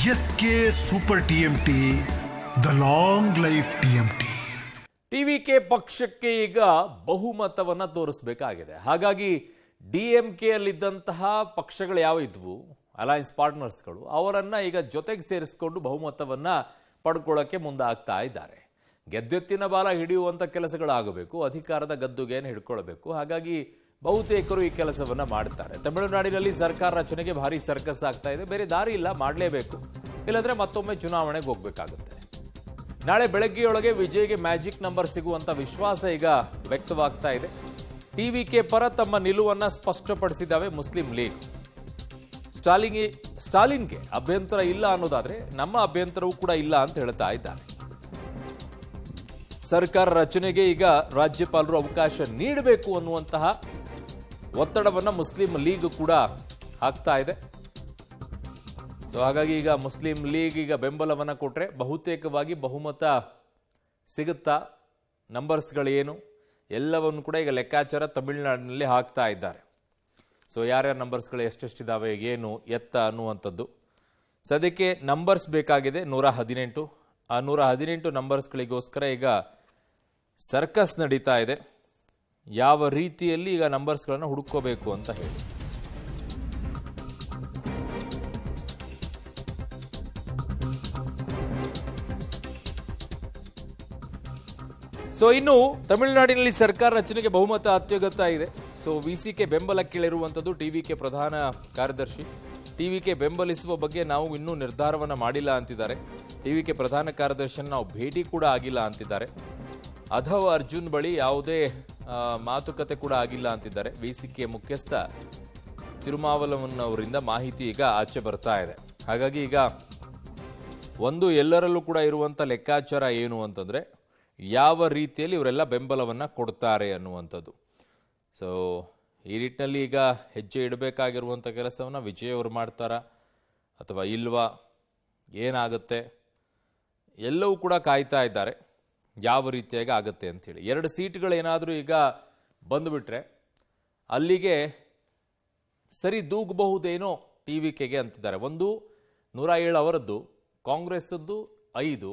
S K super TMT, the long life TMT. TVK ಪಕ್ಷಕ್ಕೆ ಈಗ ಬಹುಮತವನ್ನ ತೋರಿಸಬೇಕಾಗಿದೆ. ಹಾಗಾಗಿ ಡಿಎಂಕೆ ಅಲ್ಲಿದ್ದಂತಹ ಪಕ್ಷಗಳು ಯಾವ ಇದ್ವು, ಅಲಯನ್ಸ್ ಪಾರ್ಟ್ನರ್ಸ್ಗಳು, ಅವರನ್ನ ಈಗ ಜೊತೆಗೆ ಸೇರಿಸಿಕೊಂಡು ಬಹುಮತವನ್ನ ಪಡ್ಕೊಳ್ಳೋಕೆ ಮುಂದಾಗ್ತಾ ಇದ್ದಾರೆ. ಗೆದ್ದೆತ್ತಿನ ಬಾಲ ಹಿಡಿಯುವಂತ ಕೆಲಸಗಳಾಗಬೇಕು, ಅಧಿಕಾರದ ಗದ್ದುಗೆಯನ್ನು ಹಿಡ್ಕೊಳ್ಬೇಕು. ಹಾಗಾಗಿ ಬಹುತೇಕರು ಈ ಕೆಲಸವನ್ನ ಮಾಡ್ತಾರೆ. ತಮಿಳುನಾಡಿನಲ್ಲಿ ಸರ್ಕಾರ ರಚನೆಗೆ ಭಾರಿ ಸರ್ಕಸ್ ಆಗ್ತಾ ಇದೆ. ಬೇರೆ ದಾರಿ ಇಲ್ಲ, ಮಾಡಲೇಬೇಕು, ಇಲ್ಲಾಂದ್ರೆ ಮತ್ತೊಮ್ಮೆ ಚುನಾವಣೆಗೆ ಹೋಗ್ಬೇಕಾಗುತ್ತೆ. ನಾಳೆ ಬೆಳಗ್ಗೆಯೊಳಗೆ ವಿಜಯ್ಗೆ ಮ್ಯಾಜಿಕ್ ನಂಬರ್ ಸಿಗುವಂತ ವಿಶ್ವಾಸ ಈಗ ವ್ಯಕ್ತವಾಗ್ತಾ ಇದೆ. ಟಿವಿಕೆ ಪರ ತಮ್ಮ ನಿಲುವನ್ನ ಸ್ಪಷ್ಟಪಡಿಸಿದ್ದಾವೆ ಮುಸ್ಲಿಂ ಲೀಗ್. ಸ್ಟಾಲಿನ್ಗೆ ಅಭ್ಯಂತರ ಇಲ್ಲ ಅನ್ನೋದಾದ್ರೆ ನಮ್ಮ ಅಭ್ಯಂತರವೂ ಕೂಡ ಇಲ್ಲ ಅಂತ ಹೇಳ್ತಾ ಇದ್ದಾರೆ. ಸರ್ಕಾರ ರಚನೆಗೆ ಈಗ ರಾಜ್ಯಪಾಲರು ಅವಕಾಶ ನೀಡಬೇಕು ಅನ್ನುವಂತಹ ಒತ್ತಡವನ್ನ ಮುಸ್ಲಿಂ ಲೀಗ್ ಕೂಡ ಹಾಕ್ತಾ ಇದೆ. ಸೊ ಹಾಗಾಗಿ ಈಗ ಮುಸ್ಲಿಂ ಲೀಗ್ ಈಗ ಬೆಂಬಲವನ್ನ ಕೊಟ್ರೆ ಬಹುತೇಕವಾಗಿ ಬಹುಮತ ಸಿಗುತ್ತಾ, ನಂಬರ್ಸ್ಗಳೇನು ಎಲ್ಲವನ್ನು ಕೂಡ ಈಗ ಲೆಕ್ಕಾಚಾರ ತಮಿಳುನಾಡಿನಲ್ಲಿ ಹಾಕ್ತಾ ಇದ್ದಾರೆ. ಸೊ ಯಾರ್ಯಾರ ನಂಬರ್ಸ್ಗಳು ಎಷ್ಟೆಷ್ಟಿದ್ದಾವೆ, ಏನು ಎತ್ತ ಅನ್ನುವಂಥದ್ದು. ಸದ್ಯಕ್ಕೆ ನಂಬರ್ಸ್ ಬೇಕಾಗಿದೆ 118. ಆ 118 ನಂಬರ್ಸ್ಗಳಿಗೋಸ್ಕರ ಈಗ ಸರ್ಕಸ್ ನಡೀತಾ ಇದೆ. ಯಾವ ರೀತಿಯಲ್ಲಿ ಈಗ ನಂಬರ್ಸ್ಗಳನ್ನು ಹುಡುಕೋಬೇಕು ಅಂತ ಹೇಳಿ. ಸೊ ಇನ್ನು ತಮಿಳುನಾಡಿನಲ್ಲಿ ಸರ್ಕಾರ ರಚನೆಗೆ ಬಹುಮತ ಅತ್ಯಗತ್ಯ ಇದೆ. ಸೊ ವಿಸಿಕೆ ಬೆಂಬಲ ಕೇಳಿರುವಂಥದ್ದು ಟಿವಿಕೆ ಪ್ರಧಾನ ಕಾರ್ಯದರ್ಶಿ. ಟಿವಿಕೆ ಬೆಂಬಲಿಸುವ ಬಗ್ಗೆ ನಾವು ಇನ್ನೂ ನಿರ್ಧಾರವನ್ನ ಮಾಡಿಲ್ಲ ಅಂತಿದ್ದಾರೆ. ಟಿವಿಕೆ ಪ್ರಧಾನ ಕಾರ್ಯದರ್ಶಿಯನ್ನು ನಾವು ಭೇಟಿ ಕೂಡ ಆಗಿಲ್ಲ ಅಂತಿದ್ದಾರೆ. ಅಧವ್ ಅರ್ಜುನ್ ಬಳಿ ಯಾವುದೇ ಮಾತುಕತೆ ಕೂಡ ಆಗಿಲ್ಲ ಅಂತಿದ್ದಾರೆ. ವಿಸಿಕೆ ಮುಖ್ಯಸ್ಥ ತಿರುಮಾವಲವನ್ ಅವರಿಂದ ಮಾಹಿತಿ ಈಗ ಆಚೆ ಬರ್ತಾ ಇದೆ. ಹಾಗಾಗಿ ಈಗ ಒಂದು ಎಲ್ಲರಲ್ಲೂ ಕೂಡ ಇರುವಂಥ ಲೆಕ್ಕಾಚಾರ ಏನು ಅಂತಂದ್ರೆ ಯಾವ ರೀತಿಯಲ್ಲಿ ಇವರೆಲ್ಲ ಬೆಂಬಲವನ್ನ ಕೊಡ್ತಾರೆ ಅನ್ನುವಂಥದ್ದು. ಸೊ ಈ ನಿಟ್ಟಿನಲ್ಲಿ ಈಗ ಹೆಜ್ಜೆ ಇಡಬೇಕಾಗಿರುವಂಥ ಕೆಲಸವನ್ನು ವಿಜಯ್ ಅವರು ಮಾಡ್ತಾರಾ ಅಥವಾ ಇಲ್ವಾ, ಏನಾಗುತ್ತೆ ಎಲ್ಲವೂ ಕೂಡ ಕಾಯ್ತಾ ಇದ್ದಾರೆ ಯಾವ ರೀತಿಯಾಗಿ ಆಗುತ್ತೆ ಅಂಥೇಳಿ. 2 ಸೀಟ್ಗಳೇನಾದರೂ ಈಗ ಬಂದುಬಿಟ್ರೆ ಅಲ್ಲಿಗೆ ಸರಿ ದೂಗಬಹುದೇನೋ ಟಿವಿಕೆಗೆ ಅಂತಿದ್ದಾರೆ. ಒಂದು 107 ಅವರದ್ದು, ಕಾಂಗ್ರೆಸ್ಸದ್ದು 5,